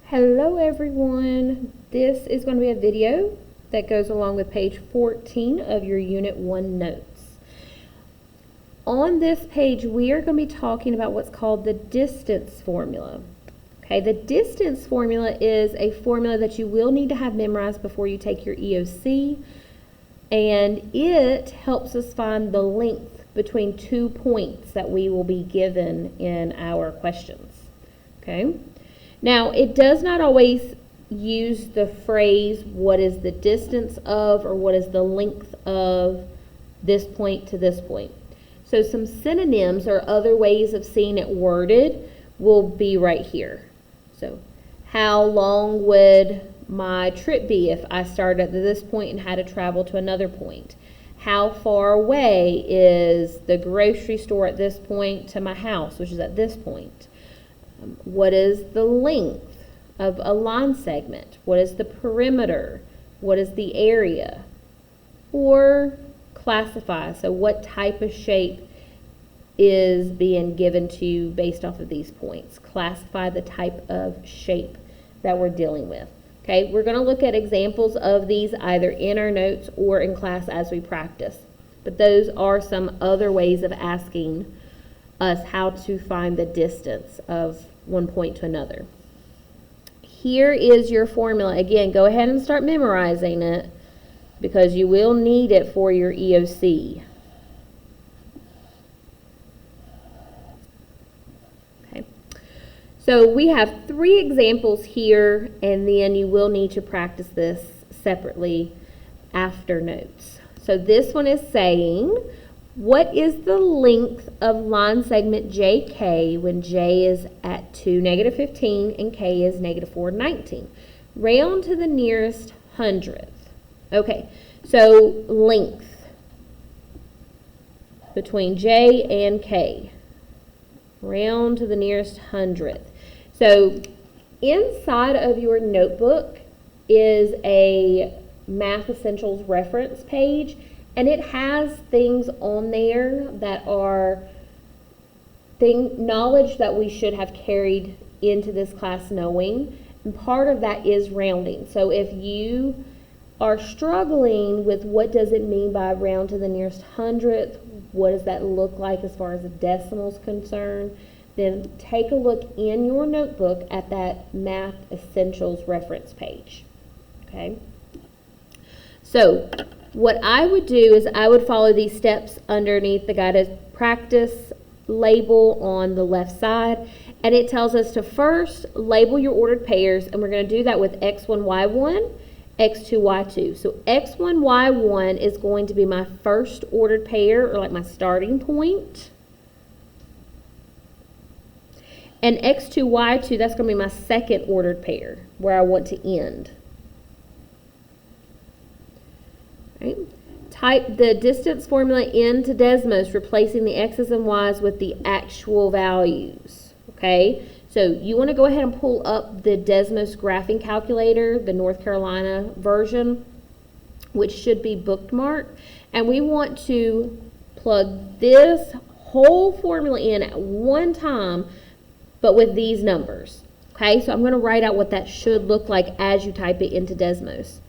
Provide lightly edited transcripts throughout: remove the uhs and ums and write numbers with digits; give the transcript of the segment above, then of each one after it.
Hello everyone, this is going to be a video that goes along with page 14 of your Unit 1 notes. On this page we are going to be talking about what's called the distance formula. Okay, the distance formula is a formula that you will need to have memorized before you take your EOC, and it helps us find the length between 2 points that we will be given in our questions. Okay. Now, it does not always use the phrase, what is the distance of, or what is the length of this point to this point. So some synonyms or other ways of seeing it worded will be right here. So, how long would my trip be if I started at this point and had to travel to another point? How far away is the grocery store at this point to my house, which is at this point? What is the length of a line segment? What is the perimeter? What is the area? Or classify. So what type of shape is being given to you based off of these points? Classify the type of shape that we're dealing with. Okay, we're going to look at examples of these either in our notes or in class as we practice. But those are some other ways of asking us how to find the distance of one point to another. Here is your formula. Again, go ahead and start memorizing it because you will need it for your EOC. Okay. So we have 3 examples here, and then you will need to practice this separately after notes. So this one is saying, what is the length of line segment JK when J is at 2, -15, and K is -4, 19? Round to the nearest hundredth. Okay, so length between J and K. Round to the nearest hundredth. So inside of your notebook is a Math Essentials reference page. And it has things on there that are knowledge that we should have carried into this class knowing. And part of that is rounding. So if you are struggling with what does it mean by round to the nearest hundredth, what does that look like as far as the decimals concerned, then take a look in your notebook at that Math Essentials reference page. Okay? So what I would do is I would follow these steps underneath the guided practice label on the left side, and it tells us to first label your ordered pairs, and we're going to do that with x1, y1, x2, y2. So x1, y1 is going to be my first ordered pair, or like my starting point, and x2, y2, that's going to be my second ordered pair, where I want to end. Right. Type the distance formula into Desmos, replacing the x's and y's with the actual values. Okay, so you want to go ahead and pull up the Desmos graphing calculator, the North Carolina version, which should be bookmarked, and we want to plug this whole formula in at one time, but with these numbers. Okay, so I'm going to write out what that should look like as you type it into Desmos.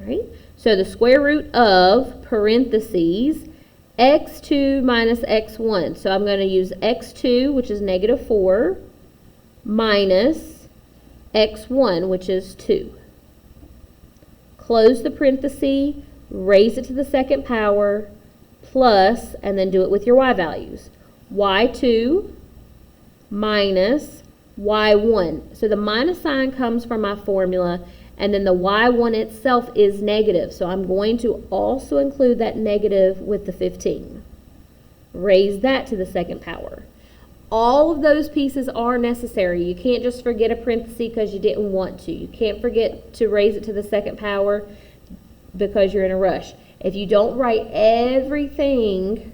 Alright, so the square root of parentheses x2 minus x1. So I'm going to use x2, which is -4, minus x1, which is 2. Close the parenthesis, raise it to the second power, plus, and then do it with your y values. y2 minus y1. So the minus sign comes from my formula, and then the y1 itself is negative. So I'm going to also include that negative with the 15. Raise that to the second power. All of those pieces are necessary. You can't just forget a parenthesis because you didn't want to. You can't forget to raise it to the second power because you're in a rush. If you don't write everything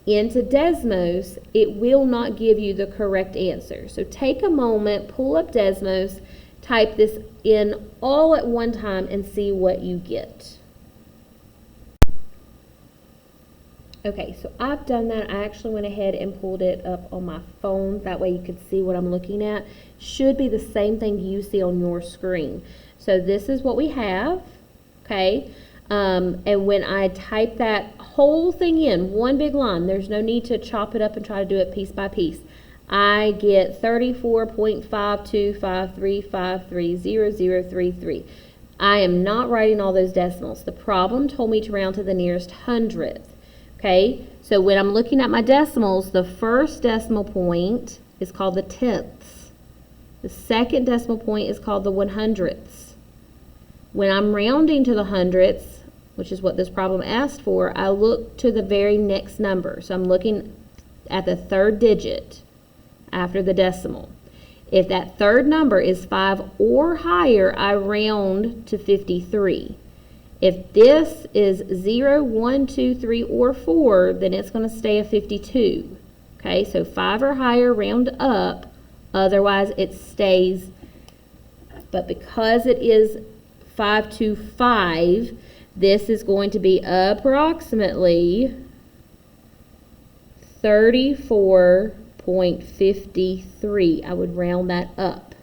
into Desmos, it will not give you the correct answer. So take a moment, pull up Desmos, type this in all at one time and see what you get. Okay, so I've done that. I actually went ahead and pulled it up on my phone. That way you could see what I'm looking at. Should be the same thing you see on your screen. So this is what we have, okay? And when I type that whole thing in, one big line, there's no need to chop it up and try to do it piece by piece. I get 34.52535300033. I am not writing all those decimals. The problem told me to round to the nearest hundredth. Okay, so when I'm looking at my decimals, the first decimal point is called the tenths. The second decimal point is called the 100ths. When I'm rounding to the hundredths, which is what this problem asked for, I look to the very next number. So I'm looking at the third digit after the decimal. If that third number is 5 or higher, I round to 53. If this is 0, 1, 2, 3, or 4, then it's going to stay a 52. Okay, so 5 or higher, round up. Otherwise, it stays. But because it is 5 to 5, this is going to be approximately 34.53. I would round that up.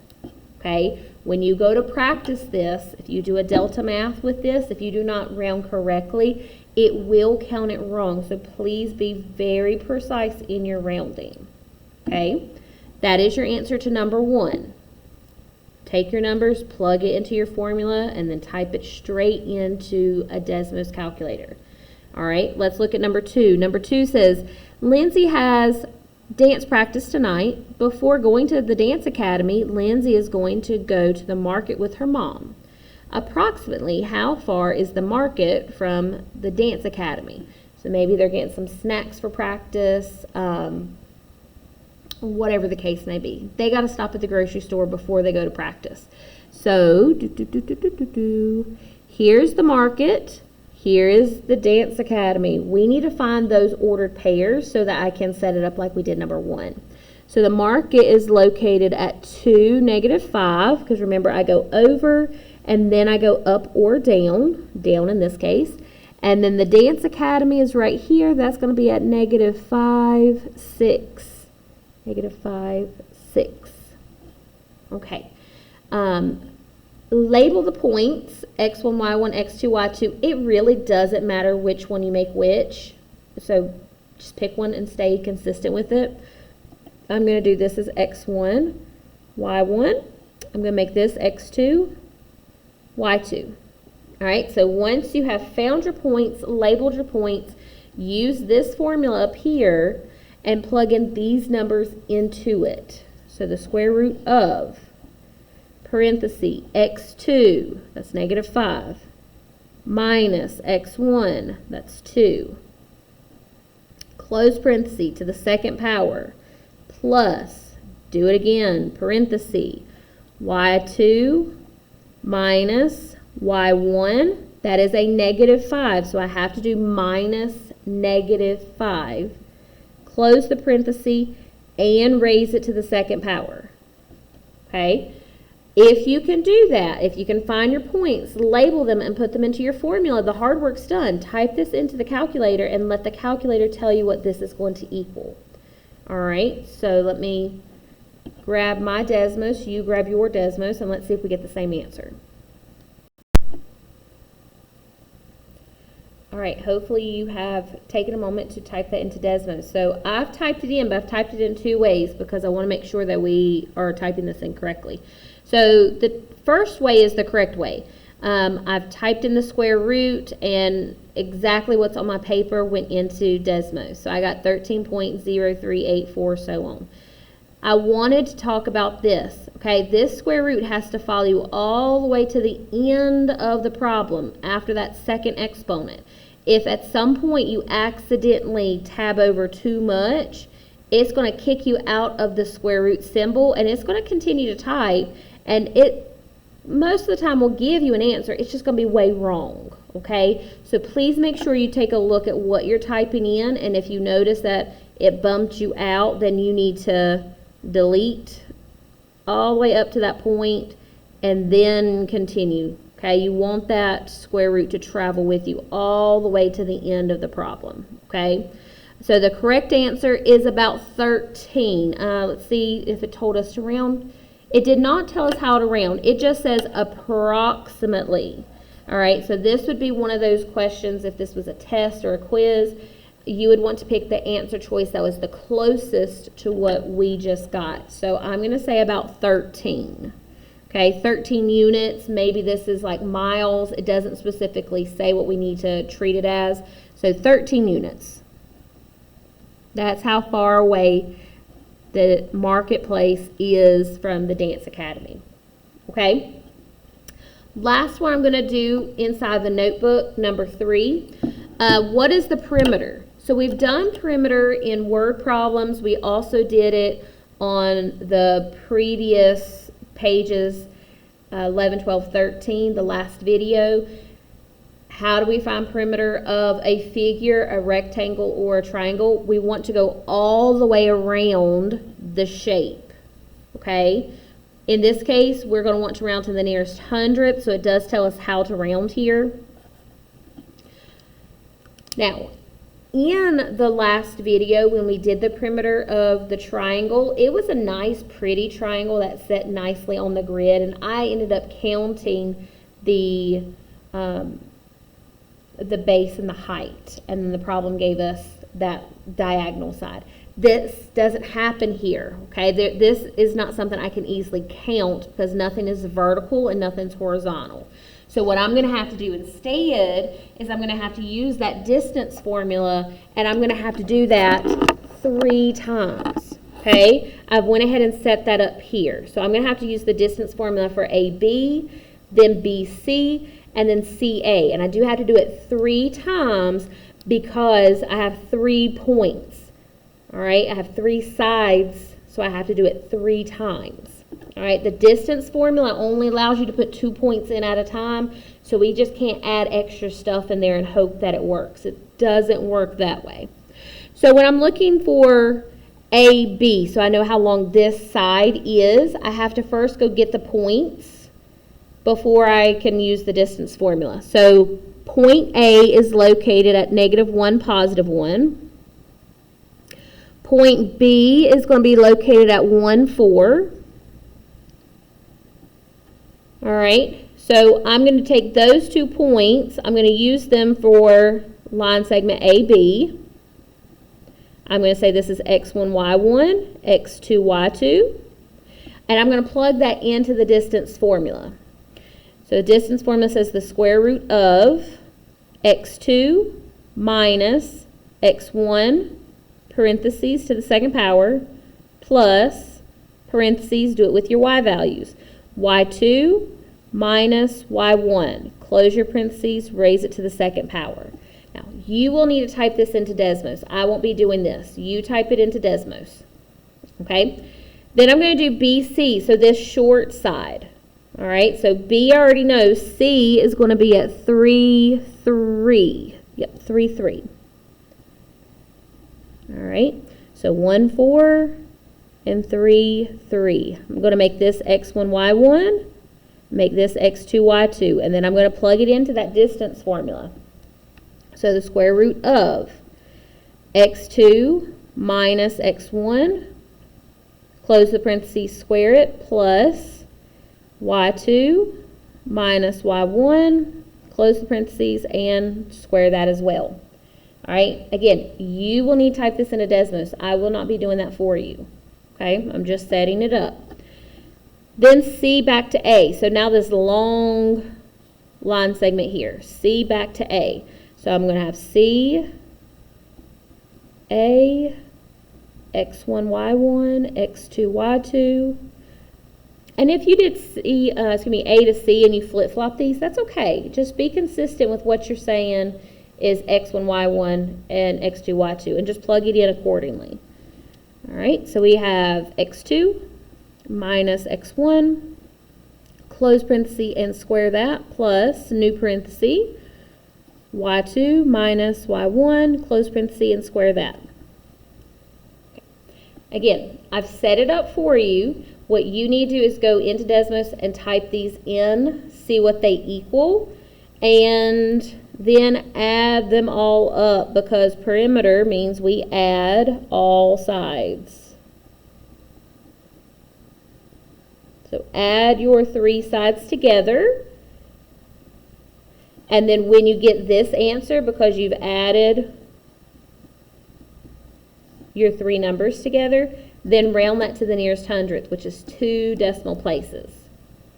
Okay. When you go to practice this, if you do a delta math with this, if you do not round correctly, it will count it wrong. So please be very precise in your rounding. Okay? That is your answer to number 1. Take your numbers, plug it into your formula, and then type it straight into a Desmos calculator. All right, let's look at number 2. Number 2 says, Lindsay has dance practice tonight. Before going to the dance academy, Lindsay is going to go to the market with her mom. Approximately how far is the market from the dance academy? So maybe they're getting some snacks for practice, whatever the case may be. They got to stop at the grocery store before they go to practice. So, here's the market. Here is the dance academy. We need to find those ordered pairs so that I can set it up like we did number 1. So the market is located at 2, -5, because remember I go over and then I go up or down in this case. And then the dance academy is right here. That's going to be at -5, 6. -5, 6. Okay. Label the points, x1, y1, x2, y2. It really doesn't matter which one you make which. So just pick one and stay consistent with it. I'm going to do this as x1, y1. I'm going to make this x2, y2. All right, so once you have found your points, labeled your points, use this formula up here and plug in these numbers into it. So the square root of parenthesis x2, that's -5, minus x1, that's 2, close parenthesis to the second power, plus, do it again, parenthesis, y2 minus y1, that is a -5, so I have to do minus -5, close the parenthesis, and raise it to the second power. Okay? If you can do that, if you can find your points, label them and put them into your formula, the hard work's done. Type this into the calculator and let the calculator tell you what this is going to equal. All right, so let me grab my Desmos, you grab your Desmos, and let's see if we get the same answer. All right, hopefully you have taken a moment to type that into Desmos. So I've typed it in, but I've typed it in 2 ways because I want to make sure that we are typing this in correctly. So the first way is the correct way. I've typed in the square root and exactly what's on my paper went into Desmos. So I got 13.0384, so on. I wanted to talk about this. Okay, this square root has to follow you all the way to the end of the problem after that second exponent. If at some point you accidentally tab over too much, it's going to kick you out of the square root symbol and it's going to continue to type, and it most of the time will give you an answer. It's just going to be way wrong. Okay, so please make sure you take a look at what you're typing in, and if you notice that it bumped you out, then you need to delete all the way up to that point and then continue Okay, you want that square root to travel with you all the way to the end of the problem. Okay, so the correct answer is about 13. Let's see if it told us to round. It did not tell us how to round. It just says approximately. All right, so this would be one of those questions, if this was a test or a quiz, you would want to pick the answer choice that was the closest to what we just got. So I'm going to say about 13. Okay, 13 units. Maybe this is like miles. It doesn't specifically say what we need to treat it as. So 13 units. That's how far away the marketplace is from the Dance Academy. Okay? Last one I'm going to do inside the notebook, number 3. What is the perimeter? So we've done perimeter in word problems. We also did it on the previous pages, 11, 12, 13, the last video. How do we find perimeter of a figure, a rectangle, or a triangle? We want to go all the way around the shape, okay? In this case, we're going to want to round to the nearest hundredth, so it does tell us how to round here. Now, in the last video, when we did the perimeter of the triangle, it was a nice, pretty triangle that set nicely on the grid, and I ended up counting the base and the height, and then the problem gave us that diagonal side. This doesn't happen here, okay? This is not something I can easily count because nothing is vertical and nothing's horizontal. So what I'm going to have to do instead is I'm going to have to use that distance formula, and I'm going to have to do that 3 times, okay? I've went ahead and set that up here. So I'm going to have to use the distance formula for AB, then BC, and then CA. And I do have to do it 3 times because I have 3 points, all right? I have 3 sides, so I have to do it 3 times. All right, the distance formula only allows you to put 2 points in at a time, so we just can't add extra stuff in there and hope that it works. It doesn't work that way. So when I'm looking for AB, so I know how long this side is, I have to first go get the points before I can use the distance formula. So point A is located at -1, +1. Point B is going to be located at 1, 4. All right, so I'm going to take those 2 points. I'm going to use them for line segment AB. I'm going to say this is x1, y1, x2, y2. And I'm going to plug that into the distance formula. So the distance formula says the square root of x2 minus x1, parentheses to the second power, plus, parentheses, do it with your y values. y2 minus y1. Close your parentheses, raise it to the second power. Now, you will need to type this into Desmos. I won't be doing this. You type it into Desmos. Okay? Then I'm going to do BC, so this short side. All right? So B I already know. C is going to be at 3, 3. Yep, 3, 3. All right? So 1, 4. And 3, 3. I'm going to make this x1, y1, make this x2, y2, and then I'm going to plug it into that distance formula. So the square root of x2 minus x1, close the parentheses, square it, plus y2 minus y1, close the parentheses, and square that as well. All right, again, you will need to type this into Desmos. I will not be doing that for you. Okay, I'm just setting it up. Then C back to A. So now this long line segment here. C back to A. So I'm going to have C, A, x1, y1, x2, y2. And if you did A to C and you flip-flop these, that's okay. Just be consistent with what you're saying is x1, y1, and x2, y2, and just plug it in accordingly. All right, so we have x2 minus x1, close parenthesis and square that, plus new parenthesis, y2 minus y1, close parenthesis and square that. Okay. Again, I've set it up for you. What you need to do is go into Desmos and type these in, see what they equal, and then add them all up, because perimeter means we add all sides. So add your 3 sides together, and then when you get this answer, because you've added your 3 numbers together, then round that to the nearest hundredth, which is 2 decimal places.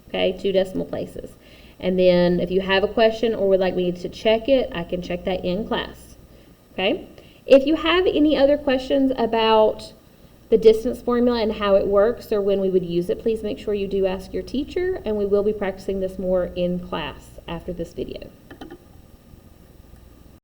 Okay, 2 decimal places. And then if you have a question or would like me to check it, I can check that in class. Okay? If you have any other questions about the distance formula and how it works or when we would use it, please make sure you do ask your teacher, and we will be practicing this more in class after this video.